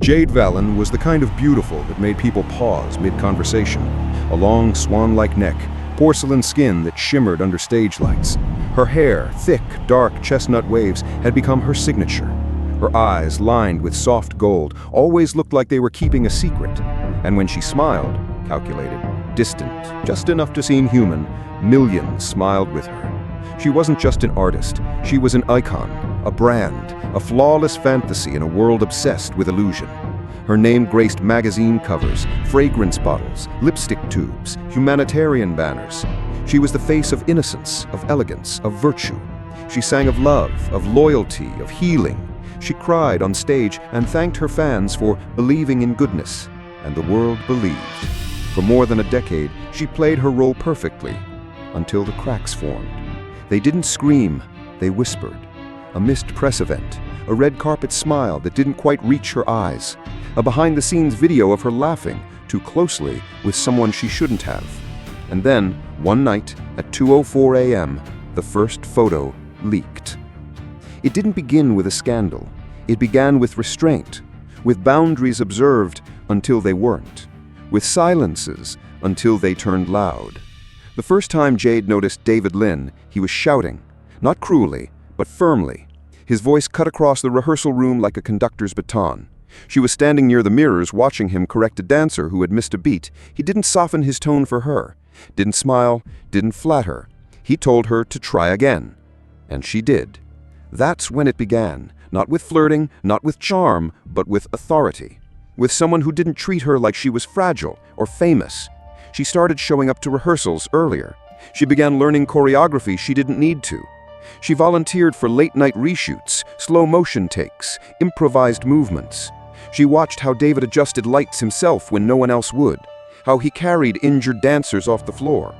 Jade Valen was the kind of beautiful that made people pause mid-conversation. A long, swan-like neck, porcelain skin that shimmered under stage lights. Her hair, thick, dark chestnut waves, had become her signature. Her eyes, lined with soft gold, always looked like they were keeping a secret. And when she smiled, calculated, distant, just enough to seem human, millions smiled with her. She wasn't just an artist, she was an icon, a brand, a flawless fantasy in a world obsessed with illusion. Her name graced magazine covers, fragrance bottles, lipstick tubes, humanitarian banners. She was the face of innocence, of elegance, of virtue. She sang of love, of loyalty, of healing. She cried on stage and thanked her fans for believing in goodness, and the world believed. For more than a decade, she played her role perfectly, until the cracks formed. They didn't scream, they whispered. A missed press event, a red carpet smile that didn't quite reach her eyes, a behind-the-scenes video of her laughing too closely with someone she shouldn't have. And then, one night, at 2:04 a.m., the first photo leaked. It didn't begin with a scandal. It began with restraint, with boundaries observed until they weren't, with silences until they turned loud. The first time Jade noticed David Lynn, he was shouting, not cruelly, but firmly. His voice cut across the rehearsal room like a conductor's baton. She was standing near the mirrors watching him correct a dancer who had missed a beat. He didn't soften his tone for her, didn't smile, didn't flatter. He told her to try again. And she did. That's when it began, not with flirting, not with charm, but with authority. With someone who didn't treat her like she was fragile or famous. She started showing up to rehearsals earlier. She began learning choreography she didn't need to. She volunteered for late-night reshoots, slow-motion takes, improvised movements. She watched how David adjusted lights himself when no one else would, how he carried injured dancers off the floor,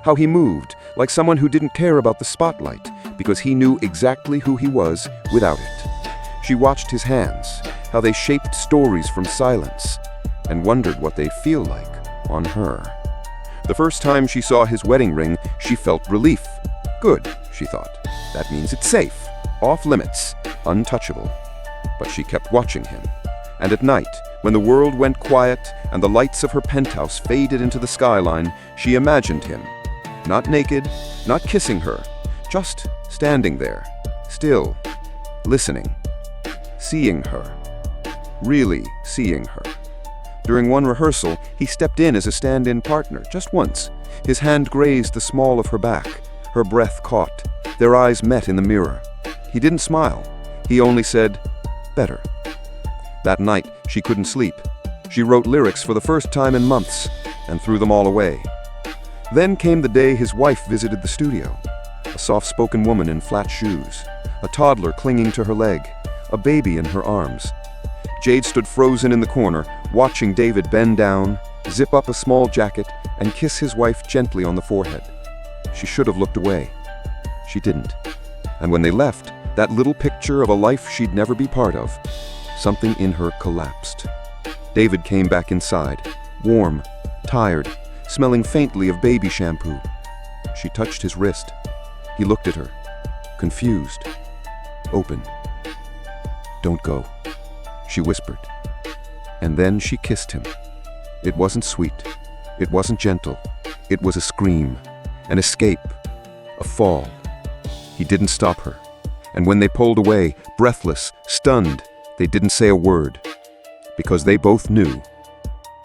how he moved like someone who didn't care about the spotlight because he knew exactly who he was without it. She watched his hands, how they shaped stories from silence, and wondered what they'd feel like on her. The first time she saw his wedding ring, she felt relief. Good, she thought. That means it's safe, off limits, untouchable. But she kept watching him. And at night, when the world went quiet and the lights of her penthouse faded into the skyline, she imagined him. Not naked, not kissing her, just standing there, still, listening, seeing her, really seeing her. During one rehearsal, he stepped in as a stand-in partner, just once. His hand grazed the small of her back. Her breath caught. Their eyes met in the mirror. He didn't smile. He only said, "Better." That night, she couldn't sleep. She wrote lyrics for the first time in months and threw them all away. Then came the day his wife visited the studio. A soft-spoken woman in flat shoes, a toddler clinging to her leg, a baby in her arms. Jade stood frozen in the corner, watching David bend down, zip up a small jacket, and kiss his wife gently on the forehead. She should have looked away. She didn't. And when they left, that little picture of a life she'd never be part of, something in her collapsed. David came back inside, warm, tired, smelling faintly of baby shampoo. She touched his wrist. He looked at her, confused, open. "Don't go," she whispered. And then she kissed him. It wasn't sweet. It wasn't gentle. It was a scream, an escape, a fall. He didn't stop her. And when they pulled away, breathless, stunned, they didn't say a word. Because they both knew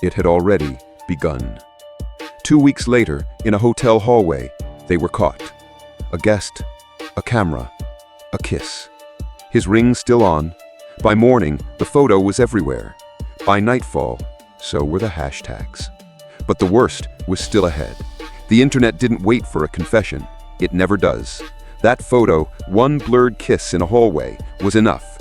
it had already begun. 2 weeks later, in a hotel hallway, they were caught. A guest, a camera, a kiss. His ring still on. By morning, the photo was everywhere. By nightfall, so were the hashtags. But the worst was still ahead. The internet didn't wait for a confession. It never does. That photo, one blurred kiss in a hallway, was enough.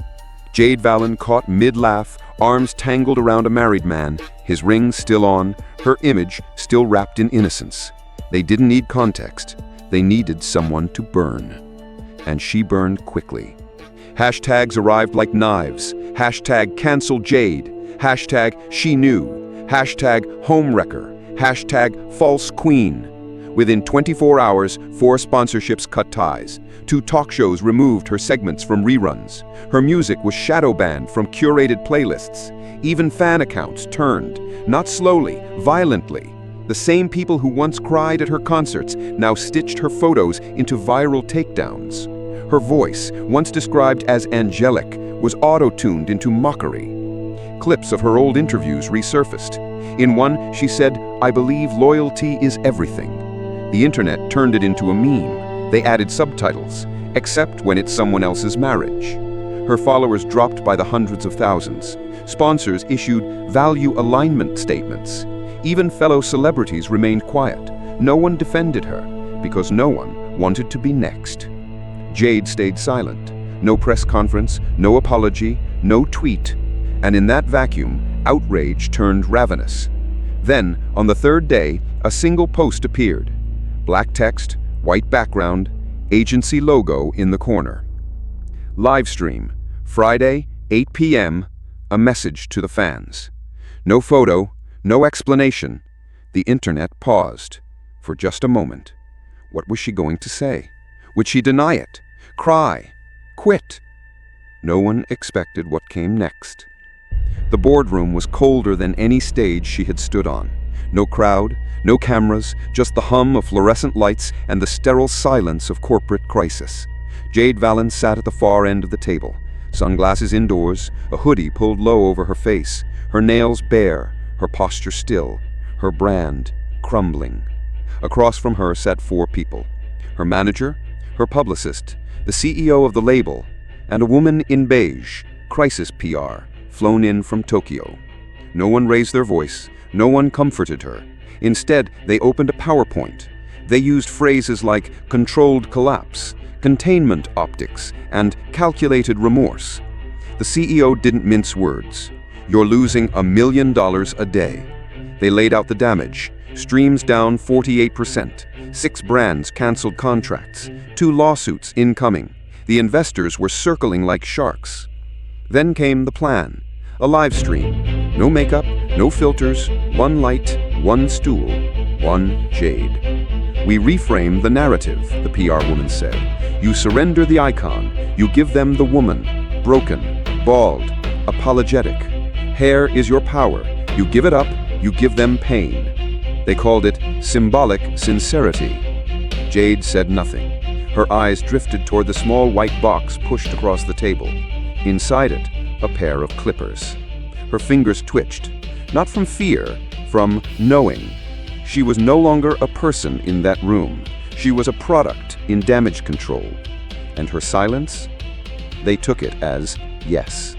Jade Valen caught mid-laugh, arms tangled around a married man, his ring still on, her image still wrapped in innocence. They didn't need context. They needed someone to burn. And she burned quickly. Hashtags arrived like knives. Hashtag cancel Jade. Hashtag she knew. Hashtag homewrecker. Hashtag false queen. Within 24 hours, 4 sponsorships cut ties. 2 talk shows removed her segments from reruns. Her music was shadow banned from curated playlists. Even fan accounts turned, not slowly, violently. The same people who once cried at her concerts now stitched her photos into viral takedowns. Her voice, once described as angelic, was auto-tuned into mockery. Clips of her old interviews resurfaced. In one, she said, "I believe loyalty is everything." The internet turned it into a meme. They added subtitles, "Except when it's someone else's marriage." Her followers dropped by the hundreds of thousands. Sponsors issued value alignment statements. Even fellow celebrities remained quiet. No one defended her, because no one wanted to be next. Jade stayed silent. No press conference, no apology, no tweet. And in that vacuum, outrage turned ravenous. Then, on the 3rd day, a single post appeared. Black text, white background, agency logo in the corner. Livestream, Friday, 8 p.m., a message to the fans. No photo, no explanation. The internet paused for just a moment. What was she going to say? Would she deny it? Cry? Quit? No one expected what came next. The boardroom was colder than any stage she had stood on. No crowd, no cameras, just the hum of fluorescent lights and the sterile silence of corporate crisis. Jade Valens sat at the far end of the table, sunglasses indoors, a hoodie pulled low over her face, her nails bare, her posture still, her brand crumbling. Across from her sat 4 people: her manager, her publicist, the CEO of the label, and a woman in beige, crisis PR, flown in from Tokyo. No one raised their voice, no one comforted her. Instead, they opened a PowerPoint. They used phrases like controlled collapse, containment optics, and calculated remorse. The CEO didn't mince words. "You're losing $1 million a day." They laid out the damage. Streams down 48%. 6 brands canceled contracts. 2 lawsuits incoming. The investors were circling like sharks. Then came the plan. A live stream. No makeup, no filters, 1 light, 1 stool, 1 Jade. "We reframe the narrative," the PR woman said. "You surrender the icon. You give them the woman. Broken, bald, apologetic. Hair is your power. You give it up, you give them pain." They called it symbolic sincerity. Jade said nothing. Her eyes drifted toward the small white box pushed across the table. Inside it, a pair of clippers. Her fingers twitched, not from fear, from knowing. She was no longer a person in that room. She was a product in damage control. And her silence? They took it as yes.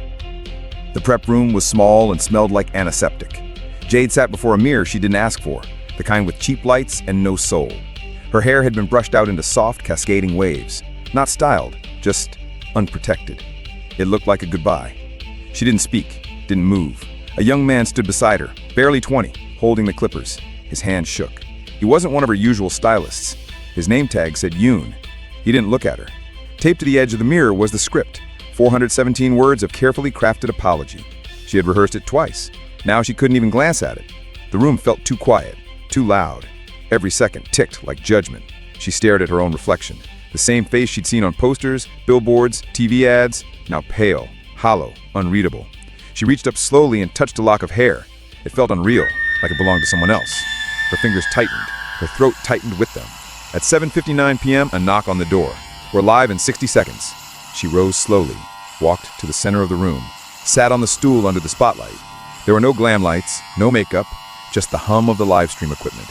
The prep room was small and smelled like antiseptic. Jade sat before a mirror she didn't ask for, the kind with cheap lights and no soul. Her hair had been brushed out into soft, cascading waves. Not styled, just unprotected. It looked like a goodbye. She didn't speak, didn't move. A young man stood beside her, barely 20, holding the clippers. His hand shook. He wasn't one of her usual stylists. His name tag said Yoon. He didn't look at her. Taped to the edge of the mirror was the script, 417 words of carefully crafted apology. She had rehearsed it twice. Now she couldn't even glance at it. The room felt too quiet, too loud. Every second ticked like judgment. She stared at her own reflection. The same face she'd seen on posters, billboards, TV ads, now pale, hollow, unreadable. She reached up slowly and touched a lock of hair. It felt unreal, like it belonged to someone else. Her fingers tightened. Her throat tightened with them. At 7:59 p.m., a knock on the door. "We're live in 60 seconds. She rose slowly, walked to the center of the room, sat on the stool under the spotlight. There were no glam lights, no makeup, just the hum of the live stream equipment.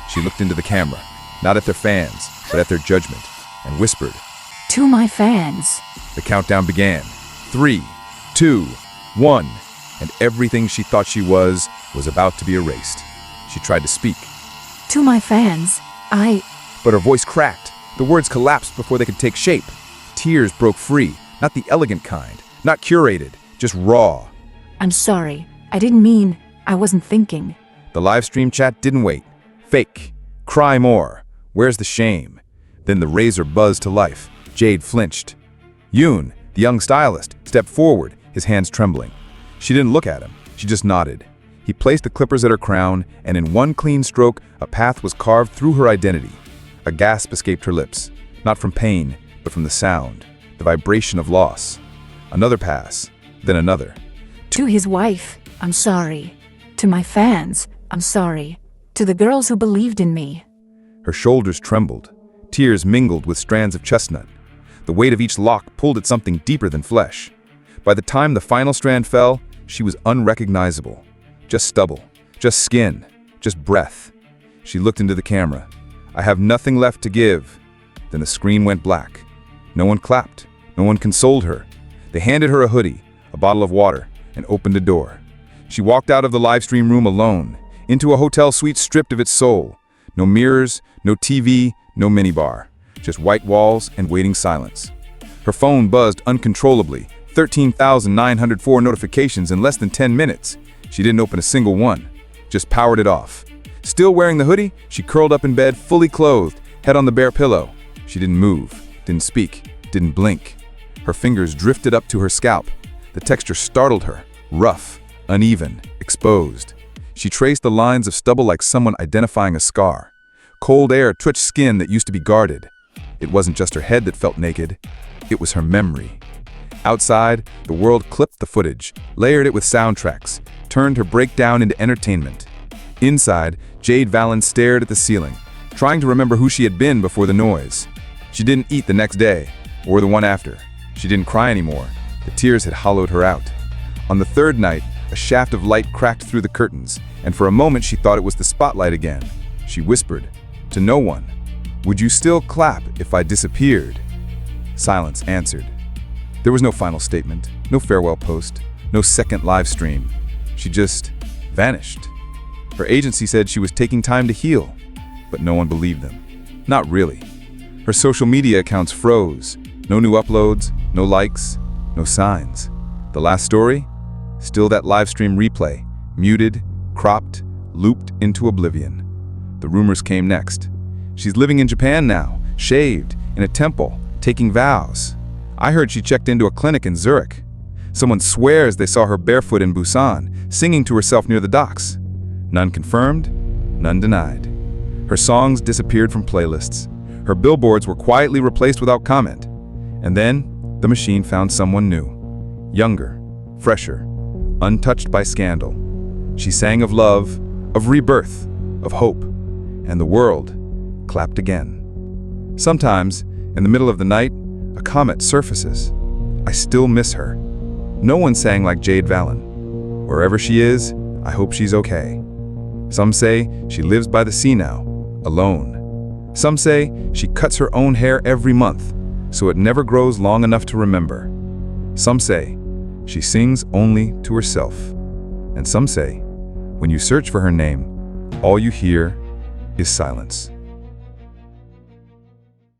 She looked into the camera, not at their fans, but at their judgment, and whispered, "To my fans." The countdown began. 3, 2, 1, and everything she thought she was about to be erased. She tried to speak. "To my fans, But her voice cracked. The words collapsed before they could take shape. Tears broke free, not the elegant kind, not curated, just raw. I'm sorry. I didn't mean, I wasn't thinking." The live stream chat didn't wait. Fake. Cry more. Where's the shame? Then the razor buzzed to life. Jade flinched. Yoon, the young stylist, stepped forward, his hands trembling. She didn't look at him. She just nodded. He placed the clippers at her crown, and in one clean stroke, a path was carved through her identity. A gasp escaped her lips, not from pain, but from the sound, the vibration of loss. Another pass, then another. To his wife, I'm sorry. To my fans, I'm sorry. To the girls who believed in me. Her shoulders trembled. Tears mingled with strands of chestnut. The weight of each lock pulled at something deeper than flesh. By the time the final strand fell, she was unrecognizable. Just stubble, just skin, just breath. She looked into the camera. I have nothing left to give. Then the screen went black. No one clapped. No one consoled her. They handed her a hoodie, a bottle of water, and opened a door. She walked out of the live stream room alone, into a hotel suite stripped of its soul. No mirrors, no TV, no minibar. Just white walls and waiting silence. Her phone buzzed uncontrollably, 13,904 notifications in less than 10 minutes. She didn't open a single one, just powered it off. Still wearing the hoodie, she curled up in bed, fully clothed, head on the bare pillow. She didn't move, didn't speak, didn't blink. Her fingers drifted up to her scalp. The texture startled her, rough, uneven, exposed. She traced the lines of stubble like someone identifying a scar. Cold air twitched skin that used to be guarded. It wasn't just her head that felt naked, it was her memory. Outside, the world clipped the footage, layered it with soundtracks, turned her breakdown into entertainment. Inside, Jade Valen stared at the ceiling, trying to remember who she had been before the noise. She didn't eat the next day, or the one after. She didn't cry anymore. The tears had hollowed her out. On the third night, a shaft of light cracked through the curtains, and for a moment she thought it was the spotlight again. She whispered, to no one, "Would you still clap if I disappeared?" Silence answered. There was no final statement, no farewell post, no second live stream. She just vanished. Her agency said she was taking time to heal, but no one believed them. Not really. Her social media accounts froze. No new uploads, no likes, no signs. The last story? Still that live stream replay, muted, cropped, looped into oblivion. The rumors came next. She's living in Japan now, shaved, in a temple, taking vows. I heard she checked into a clinic in Zurich. Someone swears they saw her barefoot in Busan, singing to herself near the docks. None confirmed, none denied. Her songs disappeared from playlists. Her billboards were quietly replaced without comment. And then, the machine found someone new. Younger, fresher, untouched by scandal. She sang of love, of rebirth, of hope. And the world clapped again. Sometimes, in the middle of the night, a comet surfaces. I still miss her. No one sang like Jade Valen. Wherever she is, I hope she's okay. Some say she lives by the sea now, alone. Some say she cuts her own hair every month, so it never grows long enough to remember. Some say she sings only to herself. And some say, when you search for her name, all you hear is silence.